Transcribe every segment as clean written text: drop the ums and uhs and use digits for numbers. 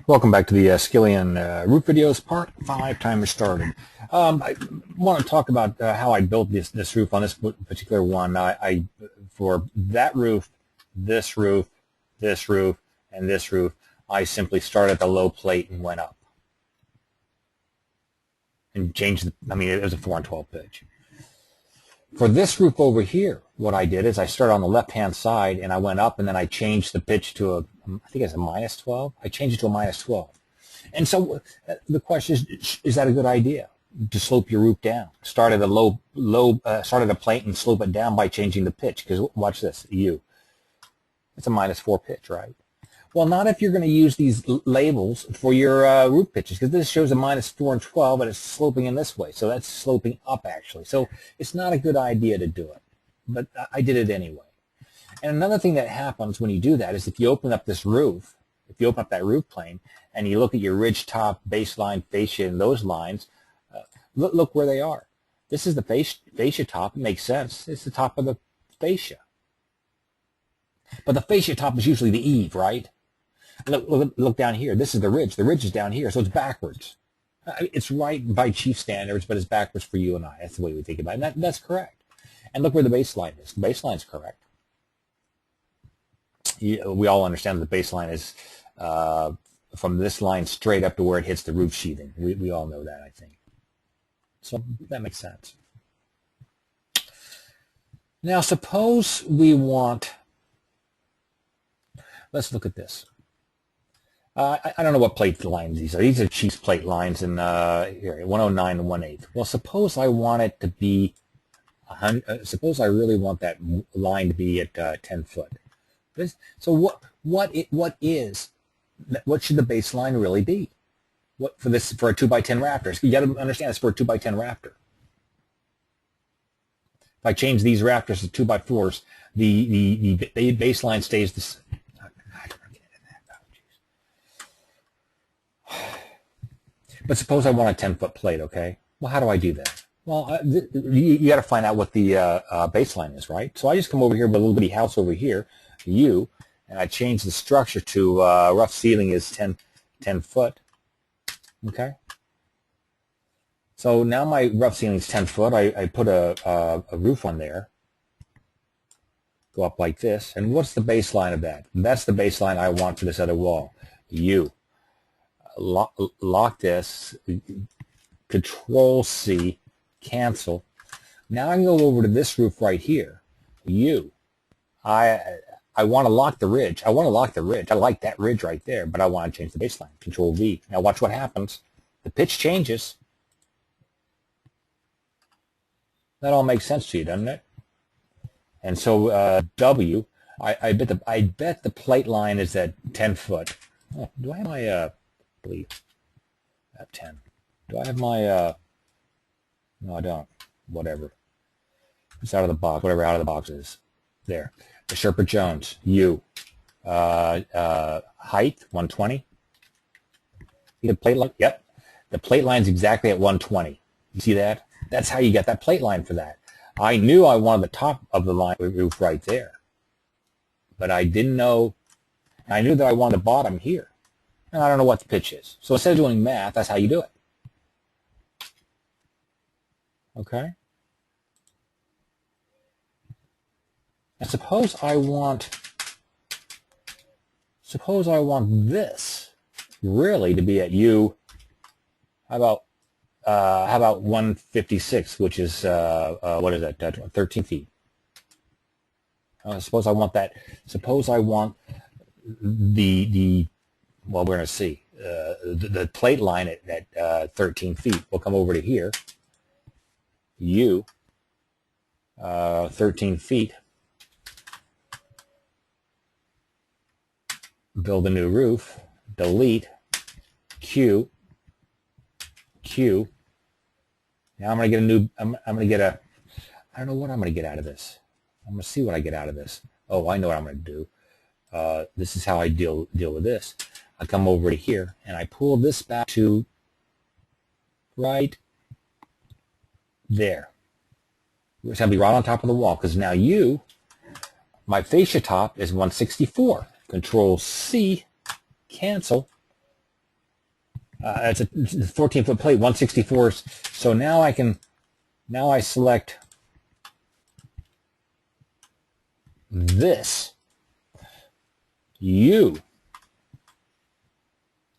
Welcome back to the Skillion roof videos, part 5, timer started. I want to talk about how I built this roof on this particular one. For that roof, this roof, this roof, and this roof, I simply started at the low plate and went up. And changed it was a 4 and 12 pitch. For this roof over here, what I did is I started on the left-hand side and I went up and then I changed the pitch to I think it's a minus 12. I changed it to a minus 12. And so the question is that a good idea to slope your roof down? Start at a start at a plate and slope it down by changing the pitch. Because watch this, it's a minus 4 pitch, right? Well, not if you're going to use these labels for your roof pitches, because this shows a minus 4 and 12, and it's sloping in this way. So that's sloping up, actually. So it's not a good idea to do it, but I did it anyway. And another thing that happens when you do that is if you open up this roof, if you open up that roof plane, and you look at your ridge top, baseline, fascia, and those lines, look where they are. This is the fascia top. It makes sense. It's the top of the fascia. But the fascia top is usually the eave, right? Look down here. This is the ridge. The ridge is down here, so it's backwards. It's right by chief standards, but it's backwards for you and I. That's the way we think about it. And that's correct. And look where the baseline is. The baseline's correct. We all understand that the baseline is from this line straight up to where it hits the roof sheathing. We all know that, I think. So that makes sense. Now, suppose we want, let's look at this. I don't know what plate lines these are. These are Chiefs plate lines in here, 109 and 1/8. Well, suppose I want it to be, suppose I really want that line to be at 10 foot. So what should the baseline really be? What for a 2x10 rafter? You got to understand it's for a 2x10 rafter. If I change these rafters to 2x4s, the baseline stays the same. But suppose I want a 10-foot plate, okay? Well, how do I do that? Well, you got to find out what the baseline is, right? So I just come over here with a little bitty house over here, and I change the structure to rough ceiling is 10 foot, okay? So now my rough ceiling is 10 foot. I put a roof on there, go up like this, and what's the baseline of that? That's the baseline I want for this other wall, Lock this, Control C, cancel. Now I can go over to this roof right here. I want to lock the ridge. I like that ridge right there, but I want to change the baseline. Control V. Now watch what happens. The pitch changes. That all makes sense to you, doesn't it? And so W, I bet the plate line is at 10 foot. Oh, do I have my believe at 10. Do I have my no, I don't. Whatever. It's out of the box. Whatever out of the box is. There. The Sherpa Jones. Height 120. The plate line. Yep. The plate line's exactly at 120. You see that? That's how you get that plate line for that. I knew I wanted the top of the line roof right there, but I didn't know. I knew that I wanted the bottom here. And I don't know what the pitch is. So instead of doing math, that's how you do it. Okay? And suppose I want this really to be at how about 156, which is what is that? 13 feet. Suppose I want that. Suppose I want well, we're going to see. The plate line at 13 feet. We'll come over to here. 13 feet. Build a new roof. Delete. Q. Now I'm going to get a new, I'm going to get I don't know what I'm going to get out of this. I'm going to see what I get out of this. Oh, I know what I'm going to do. This is how I deal with this. I come over to here and I pull this back to right there. It's going to be right on top of the wall because now my fascia top is 164. Control C, cancel. It's a 14-foot plate, 164. So now I select this. You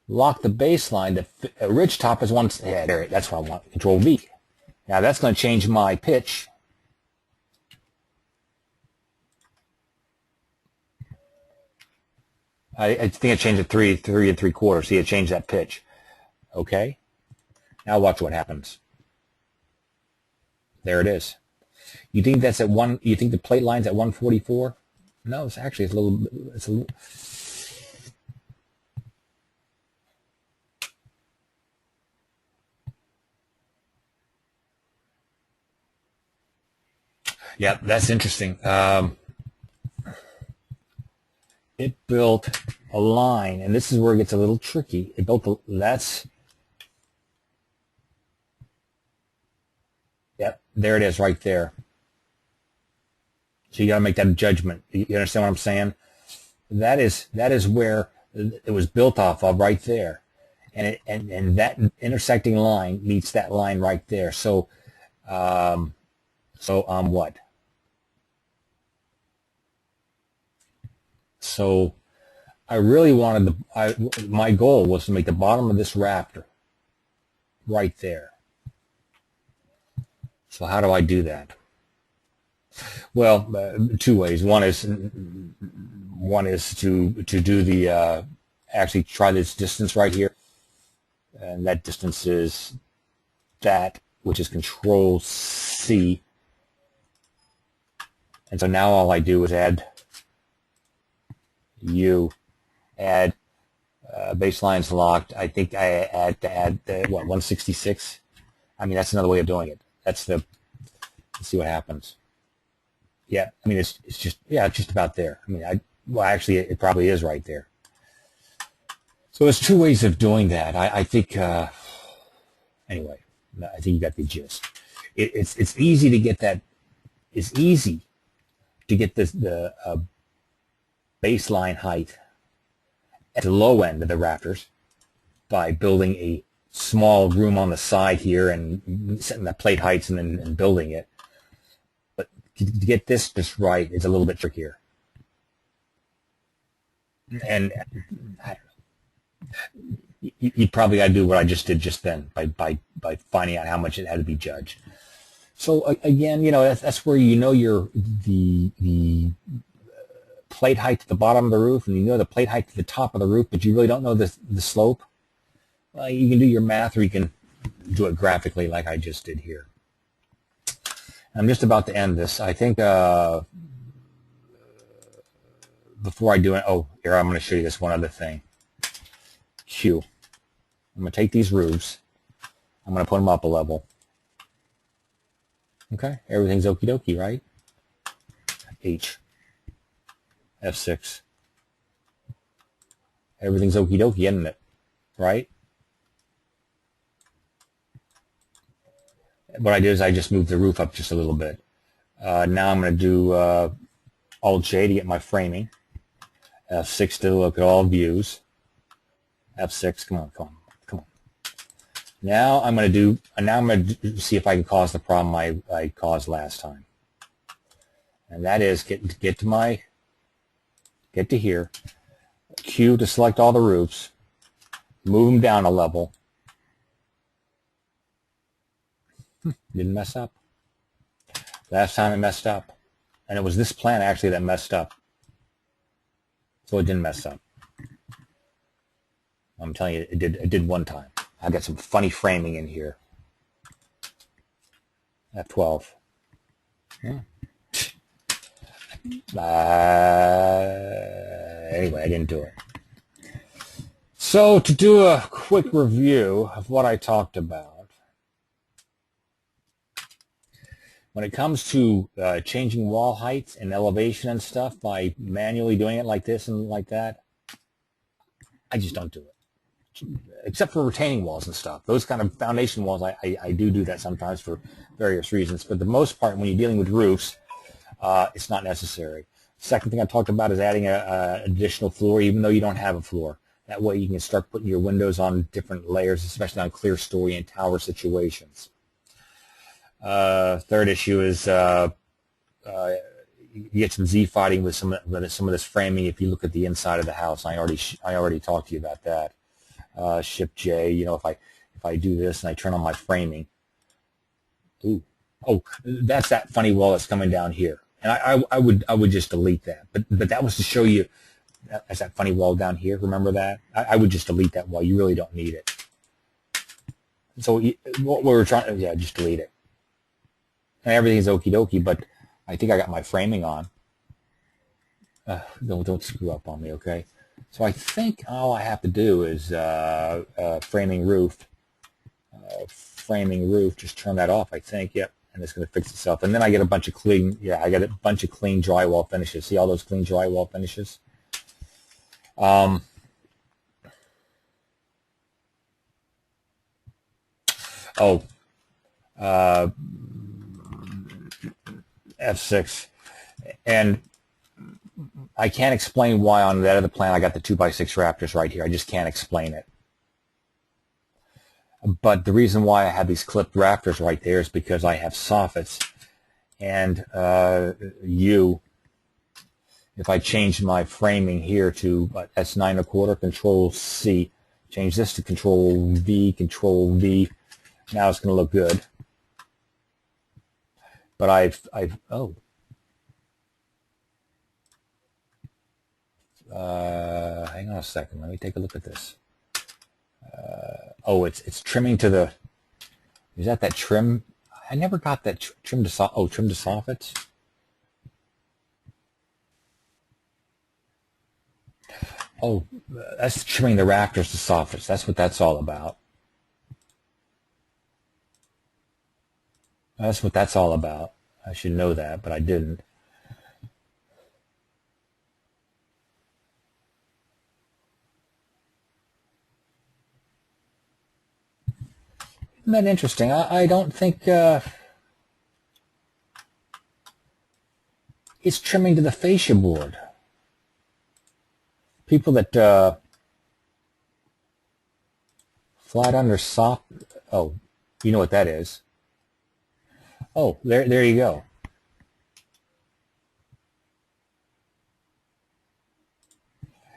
lock the baseline. The ridge top is one. Yeah, there. That's what I want. Control V. Now that's going to change my pitch. I think I changed it 3 3/4. See, it changed that pitch. Okay. Now watch what happens. There it is. You think that's at one? You think the plate line's at 144? No, it's actually a little. It's a little. Yeah, that's interesting. It built a line, and this is where it gets a little tricky. It built that's. Yep, there it is, right there. So you got to make that judgment. You understand what I'm saying? That is where it was built off of, right there, and that intersecting line meets that line right there. So, what? So I really wanted my goal was to make the bottom of this rafter right there. So how do I do that? Well, 2 ways. One is to do the actually try this distance right here, and that distance is that, which is Control C. And so now all I do is add add baseline's locked. I think I add what, 166. I mean, that's another way of doing it. That's let's see what happens. Yeah, I mean, it's just, yeah, it's just about there. I mean, well, actually, it probably is right there. So there's 2 ways of doing that. I think, anyway, I think you got the gist. It's easy to get that. It's easy to get the baseline height at the low end of the rafters by building a small room on the side here and setting the plate heights and building it. But to get this just right is a little bit trickier. And I don't know. You probably got to do what I just did just then by finding out how much it had to be judged. So again, you know, that's where you know the plate height to the bottom of the roof, and you know the plate height to the top of the roof, but you really don't know the slope. Well, you can do your math, or you can do it graphically like I just did here. I'm just about to end this. I think before I do it, oh, here, I'm going to show you this one other thing. Q. I'm going to take these roofs. I'm going to put them up a level. Okay, everything's okie dokie, right? H. F6. Everything's okie dokie, isn't it? Right? What I did is I just moved the roof up just a little bit. Now I'm going to do Alt J to get my framing. F6 to look at all views. F6, come on. Now I'm going to see if I can cause the problem I caused last time. And that is get to here. Q to select all the roofs. Move them down a level. Didn't mess up. Last time it messed up. And it was this plan actually that messed up. So it didn't mess up. I'm telling you, it did one time. I got some funny framing in here. F12. Yeah. Anyway, I didn't do it. So to do a quick review of what I talked about, when it comes to changing wall heights and elevation and stuff by manually doing it like this and like that, I just don't do it. Except for retaining walls and stuff. Those kind of foundation walls, I do that sometimes for various reasons. But the most part, when you're dealing with roofs, it's not necessary. Second thing I talked about is adding an additional floor, even though you don't have a floor. That way you can start putting your windows on different layers, especially on clear story and tower situations. Third issue is you get some Z fighting with some of this framing. If you look at the inside of the house, I already talked to you about that. Ship J, you know, if I do this and I turn on my framing, ooh, oh, that's that funny wall that's coming down here, and I would just delete that. But that was to show you that's that funny wall down here. Remember that? I would just delete that wall. You really don't need it. So what we were trying, yeah, just delete it. And everything's okie dokie, but I think I got my framing on. Don't screw up on me, okay? So I think all I have to do is framing roof. Framing roof, just turn that off, I think. Yep, and it's going to fix itself. And then I get a bunch of clean, I got a bunch of clean drywall finishes. See all those clean drywall finishes? F6, and I can't explain why on that other plan I got the 2x6 Raptors right here. I just can't explain it. But the reason why I have these clipped rafters right there is because I have soffits, and if I change my framing here to S9 1/4, Control C, change this to Control V, now it's going to look good. But hang on a second. Let me take a look at this. It's trimming to the. Is that trim? I never got that trim to trim to soffits. Oh, that's trimming the rafters to soffits. That's what that's all about. That's what that's all about. I should know that, but I didn't. Isn't that interesting? I don't think it's trimming to the fascia board. People that flat under soft. Oh, you know what that is. Oh, there you go.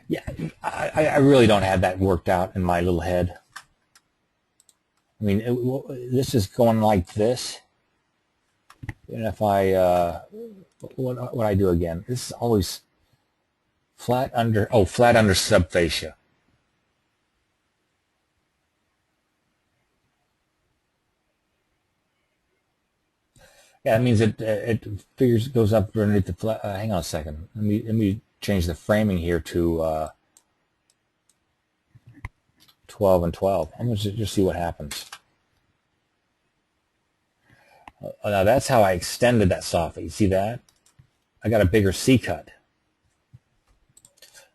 Yeah, I really don't have that worked out in my little head. I mean, this is going like this. And if I, what I do again, this is always flat under subfascia. Yeah, that means it goes up underneath the flat. Hang on a second. Let me change the framing here to 12 and 12. I'm going to just see what happens. Now that's how I extended that soffit. You see that? I got a bigger C cut. I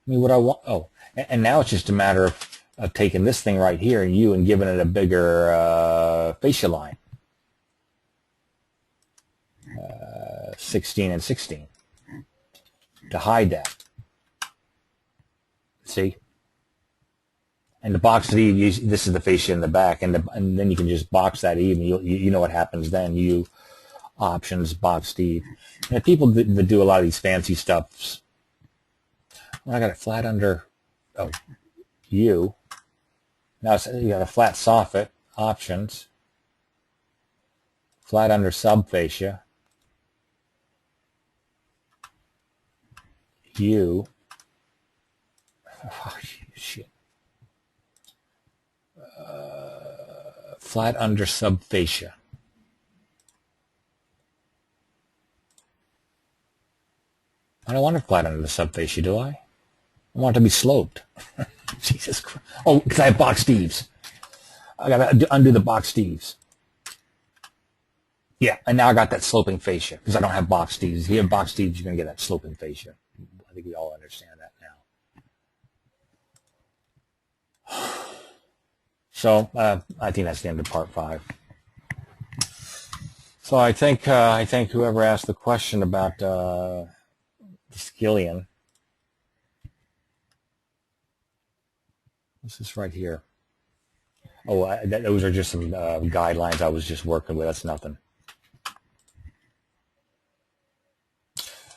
mean, what I want. Oh, and now it's just a matter of taking this thing right here and giving it a bigger fascia line. 16 and 16 to hide that. See? And the box lead, this is the fascia in the back, and then you can just box that even. You know what happens then. You options box Steve. And people that do a lot of these fancy stuffs. Well, I got it flat under. Oh, U. Now you got a flat soffit. Options. Flat under subfascia. U. Oh, shit. Flat under subfascia. I don't want it flat under the subfascia, do I? I want it to be sloped. Jesus Christ. Oh, because I have box Steves. I got to undo the box Steves. Yeah, and now I got that sloping fascia because I don't have box Steves. If you have box Steves, you're going to get that sloping fascia. I think we all understand that now. So I think that's the end of part 5. So I think whoever asked the question about the Skillion, What's this right here? Oh, those are just some guidelines I was just working with. That's nothing.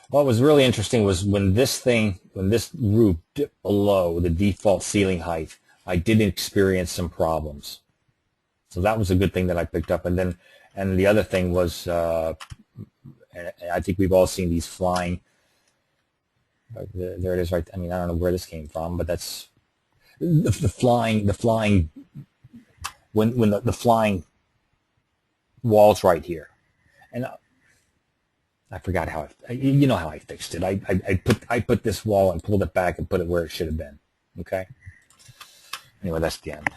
What was really interesting was when this roof dipped below the default ceiling height, I did experience some problems. So that was a good thing that I picked up. And the other thing was, and I think we've all seen these flying. There it is, right. I mean, I don't know where this came from, but that's the flying when the flying walls right here. And I forgot how you know how I fixed it. I put this wall and pulled it back and put it where it should have been. Okay. Anyway, that's the end.